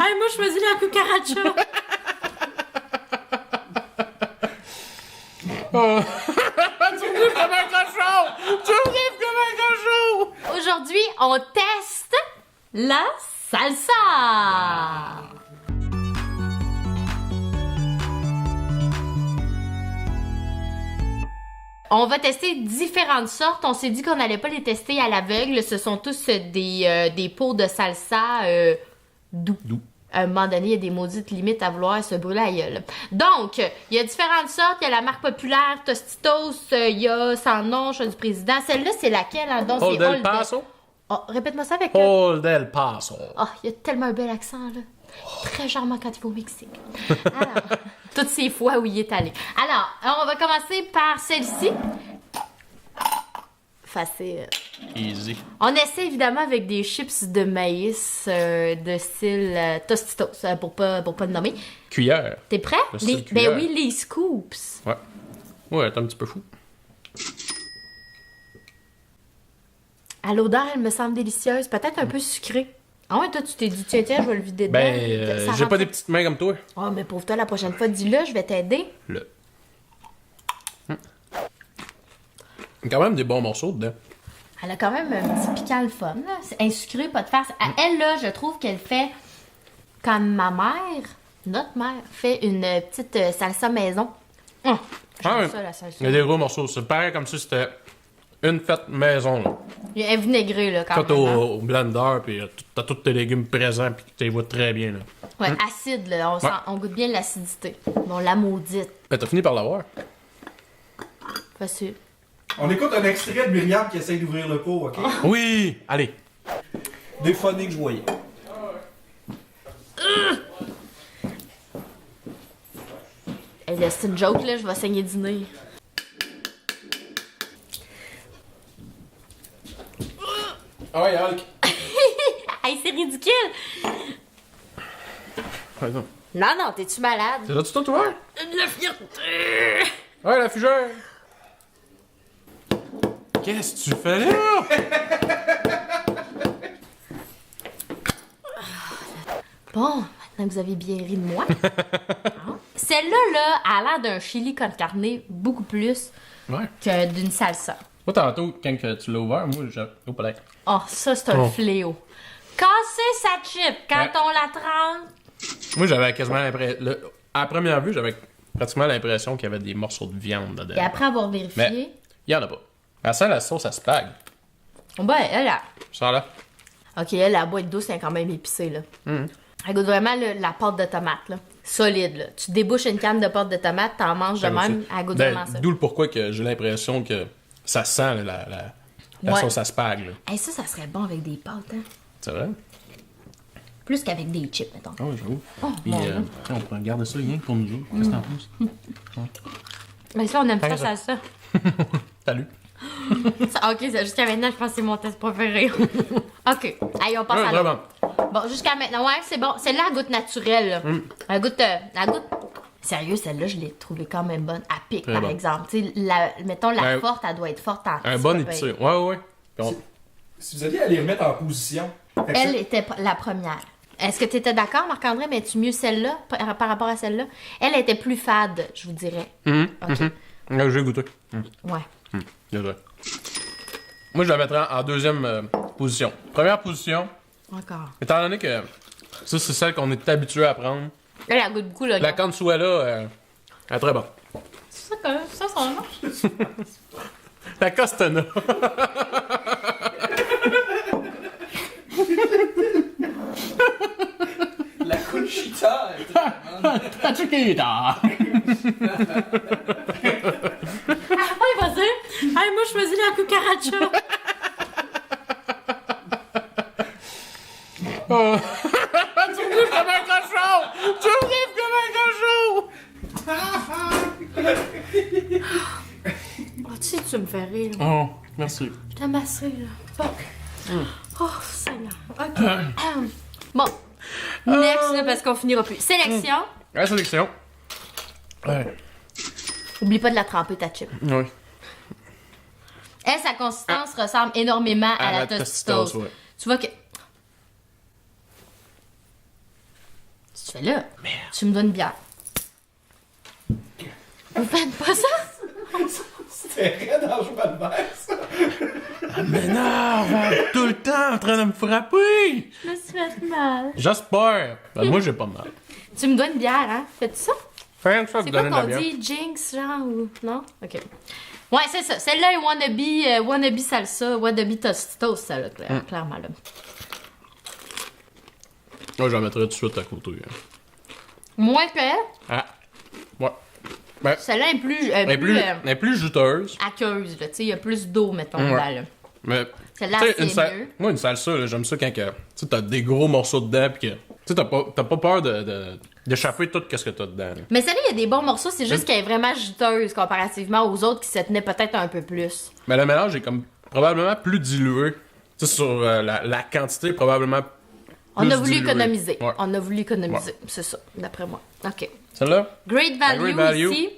Hey, moi, je choisis la cucaracha. Tu me dis comme un cochon! Tu me dis comme un cochon! Aujourd'hui, on teste la salsa. On va tester différentes sortes. On s'est dit qu'on n'allait pas les tester à l'aveugle. Ce sont tous des pots de salsa doux. À un moment donné, il y a des maudites limites à vouloir se brûler la gueule. Donc, il y a différentes sortes. Il y a la marque populaire, Tostitos, il y a Sans nom, Chat du président. Celle-là, c'est laquelle? Hein? Donc, Old c'est El Paso? Oh, répète-moi ça avec... Old El Paso. Oh, il y a tellement un bel accent, là. Très charmant quand il va au Mexique. Alors, toutes ces fois où il est allé. Alors, on va commencer par celle-ci. Facile. Easy. On essaie évidemment avec des chips de maïs de style Tostitos, pour pas le nommer. Cuillère. T'es prêt? Le style Ben cuillère. oui, les scoops. Ouais. Ouais, t'es un petit peu fou. À l'odeur, elle me semble délicieuse. Peut-être un peu sucrée. Ah ouais, toi, tu t'es dit, tiens, je vais le vider dedans. Ben, Ça j'ai rend pas des petites mains comme toi. Oh, mais pauvre toi, la prochaine fois, dis-le, je vais t'aider. Là. Quand même des bons morceaux dedans. Elle a quand même un petit piquant le fun, là. C'est insucré, pas de farce. Elle, là, je trouve qu'elle fait comme ma mère, notre mère, fait une petite salsa maison. J'aime Ah ouais. ça, la salsa. Il y a des gros morceaux. C'est pareil comme si c'était une fête maison. Là. Il est vinaigré, là, quand Quand même. au, Hein? au blender, puis t'as tous tes légumes présents, puis tu les vois très bien. Là. Ouais, acide, là. On goûte bien l'acidité. Bon, la maudite. Ben, t'as fini par l'avoir. Facile. On écoute un extrait de Myriam qui essaye d'ouvrir le pot, ok? Oui! Allez! Des phonies que je voyais. Hey, là, c'est une joke, là. Je vais saigner du nez. Ah ouais, Hulk! Hey, c'est ridicule! Ouais, non. Non, t'es-tu malade? C'est là-tu tout ouvert? De la fierté! Ouais, la fugère! Qu'est-ce que tu fais là? Bon, maintenant que vous avez bien ri de moi. Hein? Celle-là, là, a l'air d'un chili con carne beaucoup plus Ouais. que d'une salsa. Moi, tantôt, quand que tu l'as ouvert, moi, j'ai. Oh, pas l'air. Oh, ça, c'est un Oh. fléau. Casser sa chip quand Ouais. on la trempe. Moi, j'avais quasiment l'impression. À première vue, j'avais pratiquement l'impression qu'il y avait des morceaux de viande dedans. Et après avoir vérifié, Mais il y en a pas. Elle sent la sauce à spag. ben, elle a... Ça là. OK, elle, la boîte douce, elle est quand même épicée, là. Elle goûte vraiment la pâte de tomate, là. Solide, là. Tu débouches une canne de pâte de tomate, t'en manges de même, elle goûte vraiment ça. D'où le pourquoi que j'ai l'impression que ça sent la Ouais. sauce à spag. Là. Hey, ça serait bon avec des pâtes, hein. C'est vrai? Plus qu'avec des chips, mettons. Ah oui, j'avoue. Oh, Puis, mon on pourrait garder ça rien que pour nous autres. Qu'est-ce que t'en penses? Mais ça, on aime ça, ça. salsa. Salut. Ok, jusqu'à maintenant, je pense que c'est mon test préféré. Ok, allez, on passe Ouais, à vraiment. l'autre. Bon, jusqu'à maintenant, ouais, c'est bon. Celle-là, elle goûte naturelle. Là. Elle goûte... Sérieux, celle-là, je l'ai trouvée quand même bonne. À pic, Très par bonne. exemple. Tu sais, mettons, la Ouais. forte, elle doit être forte en Un petit bon peu. épicé. Ouais, ouais. Puis on- Si vous alliez aller remettre en position. Fait que Elle ça- était la première. Est-ce que tu étais d'accord, Marc-André? Mais tu mieux celle-là par rapport à celle-là? Elle était plus fade, je vous dirais. Ok. Là, j'ai goûté. Ouais. Désolé. Moi, je la mettrais en deuxième position. Première position, Encore. étant donné que ça, c'est celle qu'on est habitué à prendre. Elle, elle goûte beaucoup, là. La Consuela, elle est très bonne. C'est ça, son nom? La Costana. La Conchita. La Chiquita. Ouais, vas-y. Hey, moi, je choisis la cucaracha. Tu me dis comme un cochon! Tu me dis comme un cochon! Oh, tu sais, tu me fais rire. Oh, merci. Je t'ai amassé, là. Bon. Oh, Seigneur. OK. Bon. Next, là, parce qu'on finira plus. Sélection. La sélection. Ouais. Oublie pas de la tremper, ta chip. Oui. Elle, sa consistance ressemble énormément à la Tostitos. Ouais. Tu vois que... Tu fais là. Tu me donnes une bière. Vous faites pas ça? C'était raide dans le chemin de mer, ça. Ah, mais non, tout le temps en train de me frapper! Je me suis fait mal. J'espère! Ben, moi, j'ai pas mal. Tu me dois une bière, hein? Fais-tu ça? Fais ça, C'est te quoi donner de la qu'on bière. dit? Jinx, genre, ou... Non? OK. Ouais, c'est ça. Celle-là est wannabe salsa, wannabe tostitos, ça, là, clairement, là. Moi, j'en mettrais tout de suite à côté. Hein. Moins que elle. Ah. Ouais. Ben, Celle-là est plus, elle est plus juteuse. aqueuse, là. Tu sais, il y a plus d'eau, mettons, Ouais. dedans, là. Mais. Celle-là, tu sais, c'est mieux. Moi, une salsa, là, j'aime ça quand que, tu sais, t'as des gros morceaux dedans pis que. Tu sais, t'as pas peur d'échapper tout ce que t'as dedans. Là. Mais celle-là, il y a des bons morceaux, c'est juste qu'elle est vraiment juteuse comparativement aux autres qui se tenaient peut-être un peu plus. Mais le mélange est comme probablement plus dilué. Tu sais, sur la quantité, probablement. On a plus voulu dilué. économiser. Ouais. On a voulu économiser. C'est ça, d'après moi. OK. Celle-là? Great value, Great value. ici.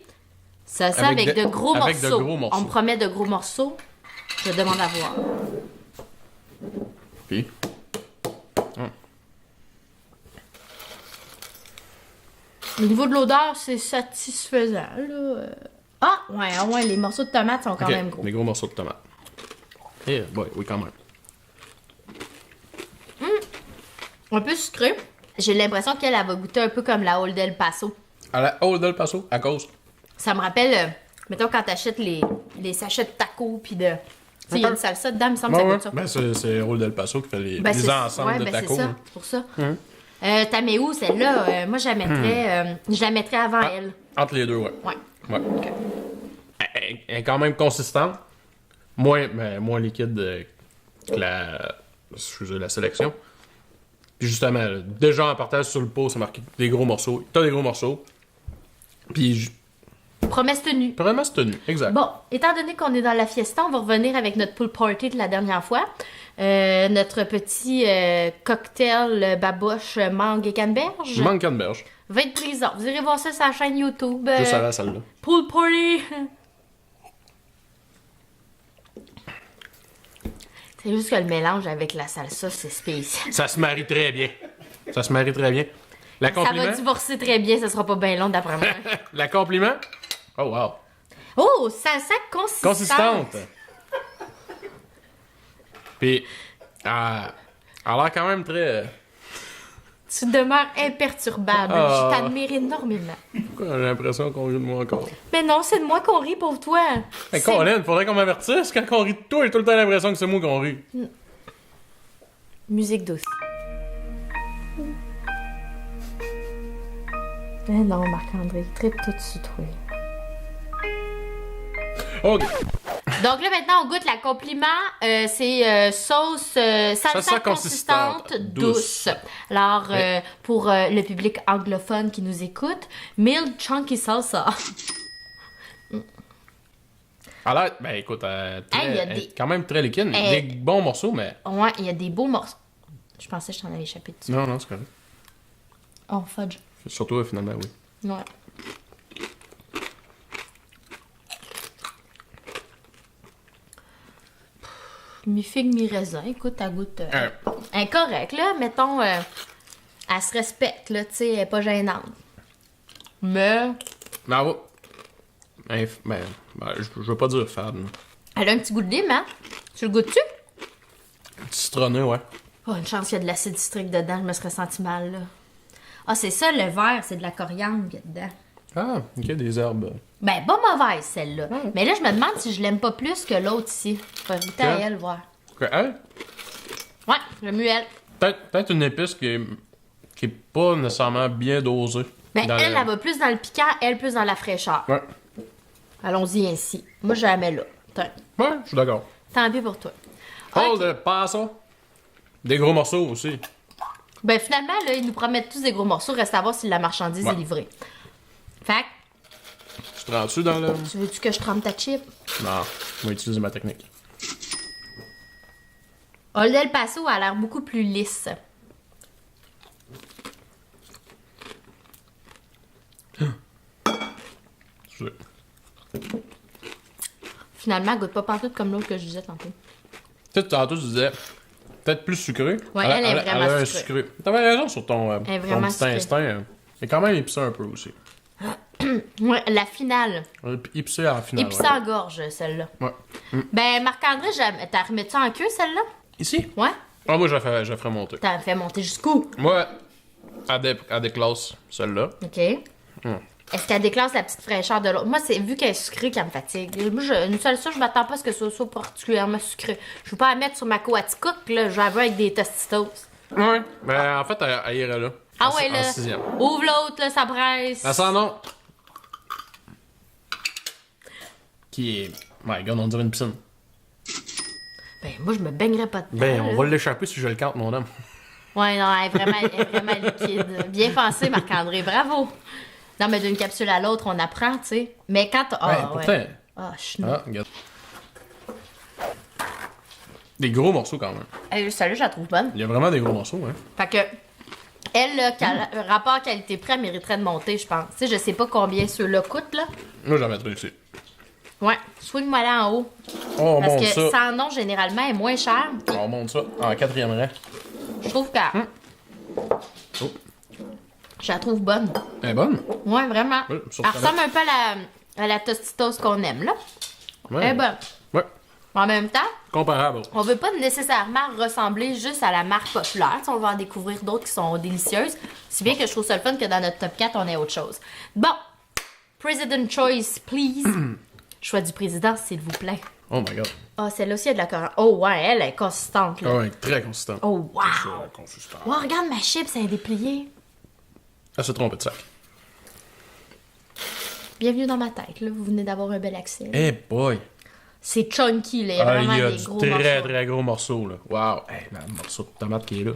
Ça, avec de gros avec de morceaux. gros morceaux. On me promet de gros morceaux. Je demande à voir. Puis. Au niveau de l'odeur, c'est satisfaisant, là. Ah, ouais, les morceaux de tomates sont quand Ok, même gros. des gros morceaux de tomates. Eh, boy, oui, quand même. Un peu sucré. J'ai l'impression qu'elle va goûter un peu comme la Old El Paso. À la Old El Paso, à cause. Ça me rappelle, mettons, quand t'achètes les sachets de tacos, pis de... Tu sais, il y a une salsa dedans, il me semble que ça goûte ça. Ben, c'est Old El Paso qui fait les Ben, c'est ensembles de ben, tacos. c'est ça, c'est pour ça. Ta mets où, celle-là? Moi, je la mettrais avant elle. Entre les deux, ouais. Ouais. Ouais. OK. Elle est quand même consistante. Moins liquide que la sélection. Puis justement, là, déjà en partage sur le pot, c'est marqué des gros morceaux. T'as des gros morceaux. Puis Promesse tenue. vraiment, c'est tenu. Exact. Bon, étant donné qu'on est dans la fiesta, on va revenir avec notre pool party de la dernière fois. Notre petit cocktail baboche mangue et canneberge. Manque canneberge. Va être prison. Vous irez voir ça sur la chaîne YouTube. Juste avant celle-là. Pool party. C'est juste que le mélange avec la salsa, c'est spécial. Ça se marie très bien. Ça se marie très bien. La Ça compliment. va divorcer très bien, ça sera pas bien long d'après moi. La compliment. Oh, wow. Oh, salsa consistante. Consistante. Puis, elle a l'air quand même très. Tu demeures imperturbable. Ah. Je t'admire énormément. Pourquoi j'ai l'impression qu'on rit de moi encore? Mais non, c'est de moi qu'on rit pour toi. Mais C'est- Colin, faudrait qu'on m'avertisse. Quand on rit de toi, j'ai tout le temps l'impression que c'est moi qu'on rit. Musique douce. Eh non, Marc-André, tripe tout de suite, oui. Ok. Donc là, maintenant, on goûte la compliment. C'est sauce salsa Salsa consistante consistante, douce. douce. Alors, Ouais. pour le public anglophone qui nous écoute, mild chunky salsa. Alors, ben écoute, Hey, y a elle est des- quand même très liquide. Hey. Des bons morceaux, mais. Ouais, il y a des beaux morceaux. Je pensais que je t'en avais échappé dessus. Non, c'est correct. Oh, fudge. Surtout, finalement, oui. Ouais. Mi-figue, mi-raisin. Écoute, elle goûte... incorrect, là. Mettons, elle se respecte, là, tu sais, elle est pas gênante. Mais... Mais elle va. Je veux pas dire fade. là. Elle a un petit goût de lime, hein? Tu le goûtes-tu? Citronné, ouais. Oh, une chance qu'il y a de l'acide citrique dedans, je me serais senti mal, là. Ah, c'est ça, le vert, c'est de la coriandre qu'il y a dedans. Ah, ok, des herbes. Ben, pas mauvaise, celle-là. Mais là, je me demande si je l'aime pas plus que l'autre ici. Faut goûter à Quelle? elle, voir. Ok, elle, Ouais, j'aime mieux elle. peut-être une épice qui est pas nécessairement bien dosée. Ben, Dans elle, le- elle va plus dans le piquant, elle plus dans la fraîcheur. Ouais. Allons-y ainsi. Moi, je la mets là. Tiens, Ouais, je suis d'accord. tant pis pour toi. Hold Ok. the paso. Des gros morceaux aussi. Ben, finalement, là, ils nous promettent tous des gros morceaux. Reste à voir si la marchandise Ouais. est livrée. Fait Tu te rends-tu dans le. que, tu veux-tu que je trempe ta chip? Non, je vais utiliser ma technique. Old El Paso a l'air beaucoup plus lisse. Excusez. Finalement, elle goûte pas partout comme l'autre que je disais tantôt. Tu sais, tantôt, tu disais. peut-être plus sucrée. Ouais, elle est vraiment un sucrée. T'avais raison sur ton, Elle est ton vraiment petit sucrée. instinct. Mais quand même épicé un peu aussi. Ouais, la finale. Épicé à la finale. Épicée en gorge, celle-là. Ouais. Ben, Marc-André, t'as remis ça en queue, celle-là? Ici? Ouais? Ah, moi, je la ferais monter. T'as fait monter jusqu'où? Moi, à des classes, celle-là. OK. Est-ce qu'elle déclasse la petite fraîcheur de l'autre? Moi, c'est vu qu'elle est sucrée qu'elle me fatigue. Moi, une seule ça, je m'attends pas à ce que ce soit particulièrement sucré. Je veux pas la mettre sur ma coaticook, là. Je la veux avec des tostitos. Ouais. Ben, en fait, elle irait là. Ah En- ouais, en là. sixième. Ouvre l'autre, là, ça presse. Ça sent non. Qui est... My God, on dirait une piscine. Ben, moi, je me baignerais pas dedans. Ben, on là. va l'échapper si je le cante, mon homme. Ouais, non, elle est vraiment liquide. Bien pensé, Marc-André. Bravo. Non, mais d'une capsule à l'autre, on apprend, tu sais. Mais quand t'as... Ouais, Ah, pourtant... ouais. Ah, je Ah, regarde. Des gros morceaux, quand même. Celle-là, je la trouve bonne. Il y a vraiment des gros morceaux, hein. Fait que, elle, là, rapport qualité-prix, elle mériterait de monter, je pense. Tu sais, je sais pas combien ceux-là coûtent, là. Moi, je la mettrais ici. Ouais, swing-moi là en haut. Oh, on Parce monte que ça. sans nom, généralement, est moins cher. On monte ça en quatrième rang. Je trouve que... Oh. Je la trouve bonne. Elle est bonne? Ouais, vraiment. Oui, Elle surprenant. ressemble un peu à la Tostitos qu'on aime, là. Ouais. Elle est bonne. Ouais. En même temps, Comparable. on veut pas nécessairement ressembler juste à la marque populaire. Tu sais, on va en découvrir d'autres qui sont délicieuses. Si bien que je trouve ça le fun que dans notre top 4, on ait autre chose. Bon. President Choice, please. Choix du président, s'il vous plaît. Oh my God. Ah, celle-là aussi, il y a de la coriandre. Oh, ouais, elle est consistante, là. Ah ouais, très consistant. Oh, wow. Très consistant. Oh, regarde ma chips, elle est dépliée. Elle se trompe de sac. Bienvenue dans ma tête, là. Vous venez d'avoir un bel accès. Eh boy. C'est chunky, là. Il y a Ah, vraiment il y a des du gros très, morceaux. très gros morceau, là. Wow. Hey, le morceau de tomate qui est là.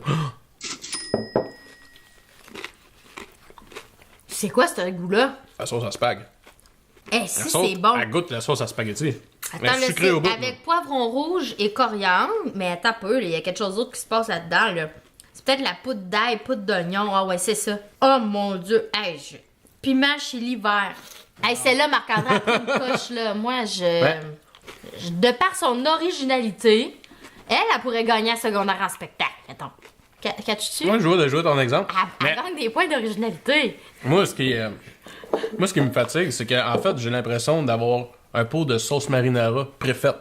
C'est quoi, ce goût-là? La sauce à spag. Eh, La si, sauce, c'est bon. Elle goûte la sauce à spaghetti. Attends, Elle est là, sucrée au bout. avec poivron rouge et coriandre, mais attends un peu, là, il y a quelque chose d'autre qui se passe là-dedans, là. C'est peut-être la poudre d'ail, poudre d'oignon. Ah ouais, c'est ça. Oh mon Dieu. Hey, piment chili vert. Hey, celle-là, Marc-André a pris une coche, là. Moi, Ouais. de par son originalité, elle pourrait gagner un secondaire en spectacle. Attends. Catches-tu? Moi, je vois de jouer ton exemple. Elle Mais gagne des points d'originalité. moi, ce qui me fatigue, c'est qu'en fait, j'ai l'impression d'avoir un pot de sauce marinara préfaite.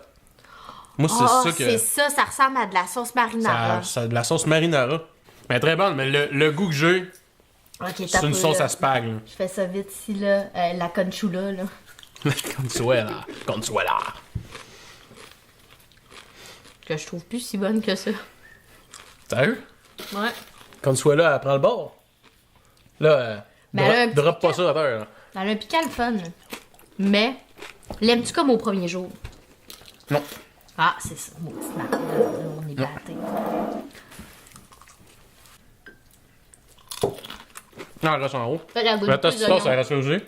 Moi, c'est Oh, ça que... c'est ça ressemble à de la sauce marinara. Ça, de la sauce marinara. Mais très bonne, mais le goût que j'ai, Ok, c'est t'as une peu, sauce là. à spag, là. Je fais ça vite ici, là. La conchula, là. Consuela. Consuela. Que je trouve plus si bonne que ça. Sérieux? Ouais. Consuela, elle prend le bord. Là, Mais elle a un petit drop pas piquant. ça à terre, là. Elle a un piquant le fun. là. Mais, l'aimes-tu comme au premier jour? Non. Ah, c'est ça. Mon petit Marc, là, on est gâtés. Non, elle reste en haut. Fait la goût La de plus tostitos, ça d'oignon. reste aussi.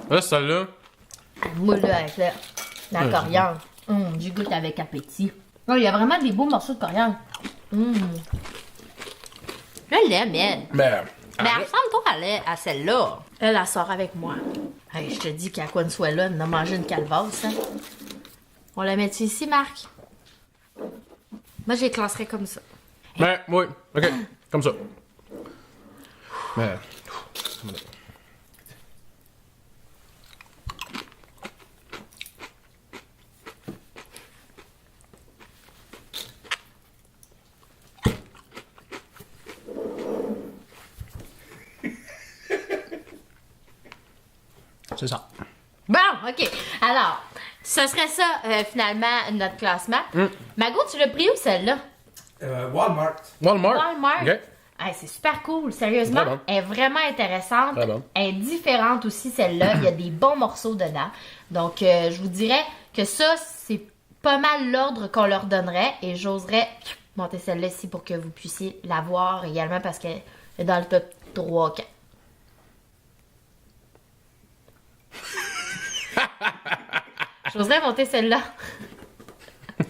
Là, celle-là, Moi, là, avec la coriandre. J'y goûte avec appétit. Oh, il y a vraiment des beaux morceaux de coriandre. Je l'aime, elle. ben, Mais elle arrête. ressemble toi à celle-là. Elle sort avec moi. Hey, je te dis qu'à quoi ne soit là, elle en a mangé une calvasse. Hein. On la met ici, Marc? Moi, je les classerais comme ça. Ben, oui, ok, comme ça. Mais, c'est ça. Bon, OK. Alors, ce serait ça, finalement, notre classement. Mago, tu l'as pris où, celle-là? Walmart. Walmart. Walmart. Ok. Hey, c'est super cool, sérieusement. Très bon. Elle est vraiment intéressante. Très bon. Elle est différente aussi, celle-là. Il y a des bons morceaux dedans. Donc, je vous dirais que ça, c'est pas mal l'ordre qu'on leur donnerait. Et j'oserais monter celle-là ici pour que vous puissiez la voir également parce qu'elle est dans le top 3 4. J'oserais monter celle-là.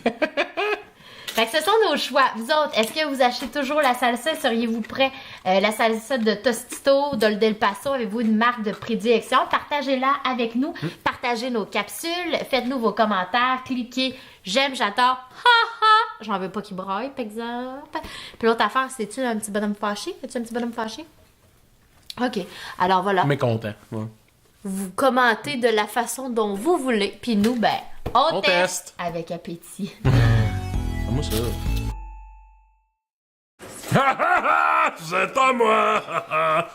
Fait que ce sont nos choix. Vous autres, est-ce que vous achetez toujours la salsa? Seriez-vous prêts? La salsa de Tostito, Del Paso, avez-vous une marque de prédilection? Partagez-la avec nous. Partagez nos capsules. Faites-nous vos commentaires. Cliquez j'aime, j'adore. Ha ha! J'en veux pas qu'il braille, par exemple. Puis l'autre affaire, c'est-tu un petit bonhomme fâché? Es-tu un petit bonhomme fâché? OK. Alors voilà. Mécontent. Ouais. Vous commentez de la façon dont vous voulez. Puis nous, ben, on teste avec appétit. Comment ça? C'est à moi!